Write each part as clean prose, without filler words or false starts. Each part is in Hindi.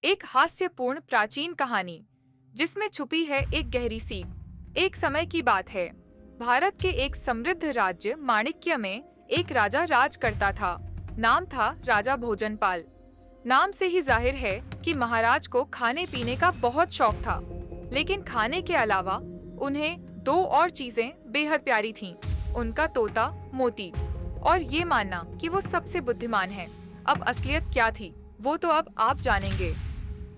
एक हास्यपूर्ण प्राचीन कहानी जिसमें छुपी है एक गहरी सीख। एक समय की बात है। भारत के एक समृद्ध राज्य माणिक्य में एक राजा राज करता था। नाम था राजा भोजनपाल। नाम से ही जाहिर है कि महाराज को खाने पीने का बहुत शौक था। लेकिन खाने के अलावा उन्हें दो और चीजें बेहद प्यारी थीं। उनका तोता मोती और ये मानना कि वो सबसे बुद्धिमान है। अब असलियत क्या थी वो तो अब आप जानेंगे।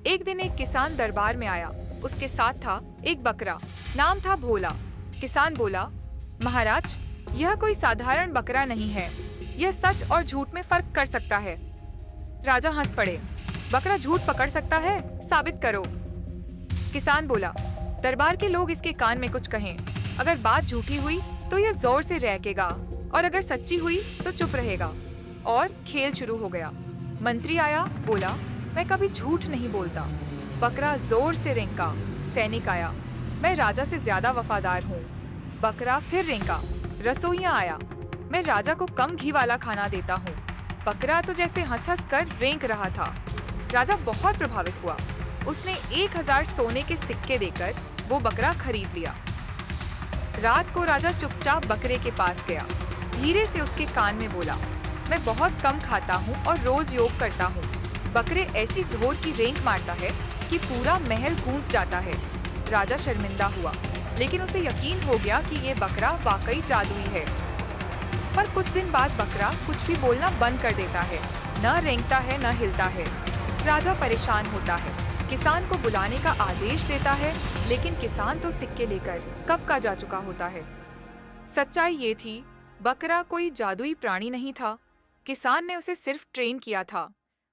एक दिन एक किसान दरबार में आया। उसके साथ था एक बकरा। नाम था भोला। किसान बोला, महाराज, यह कोई साधारण बकरा नहीं है। यह सच और झूठ में फर्क कर सकता है। राजा हंस पड़े। बकरा झूठ पकड़ सकता है? साबित करो। किसान बोला, दरबार के लोग इसके कान में कुछ कहें। अगर बात झूठी हुई तो यह जोर से रहकेगा और अगर सच्ची हुई तो चुप रहेगा। और खेल शुरू हो गया। मंत्री आया, बोला, मैं कभी झूठ नहीं बोलता। बकरा जोर से रेंका। सैनिक आया, मैं राजा से ज्यादा वफादार हूँ। बकरा फिर रेंका। रसोइया आया, मैं राजा को कम घी वाला खाना देता हूँ। बकरा तो जैसे हंस हंस कर रेंक रहा था। राजा बहुत प्रभावित हुआ। उसने 1000 सोने के सिक्के देकर वो बकरा खरीद लिया। रात को राजा चुपचाप बकरे के पास गया। धीरे से उसके कान में बोला, मैं बहुत कम खाता हूँ और रोज योग करता हूँ। बकरे ऐसी जोर की रेंक मारता है कि पूरा महल गूंज जाता है। राजा शर्मिंदा हुआ, लेकिन उसे यकीन हो गया कि ये बकरा वाकई जादुई है। पर कुछ दिन बाद बकरा कुछ भी बोलना बंद कर देता है। न रेंगता है न हिलता है। राजा परेशान होता है। किसान को बुलाने का आदेश देता है, लेकिन किसान तो सिक्के लेकर कब का जा चुका होता है। सच्चाई ये थी, बकरा कोई जादुई प्राणी नहीं था। किसान ने उसे सिर्फ ट्रेन किया था।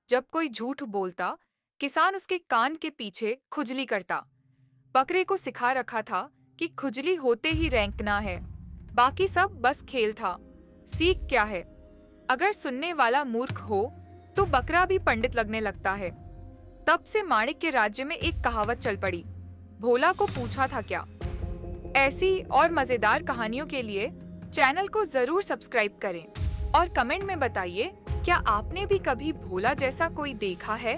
जब कोई झूठ बोलता, किसान उसके कान के पीछे खुजली करता। बकरे को सिखा रखा था कि खुजली होते ही रेंकना है, बाकी सब बस खेल था। सीख क्या है? अगर सुनने वाला मूर्ख हो तो बकरा भी पंडित लगने लगता है। तब से माणिक्य राज्य में एक कहावत चल पड़ी, भोला को पूछा था क्या। ऐसी और मजेदार कहानियों के लिए चैनल को जरूर सब्सक्राइब करें और कमेंट में बताइए, क्या आपने भी कभी भोला जैसा कोई देखा है?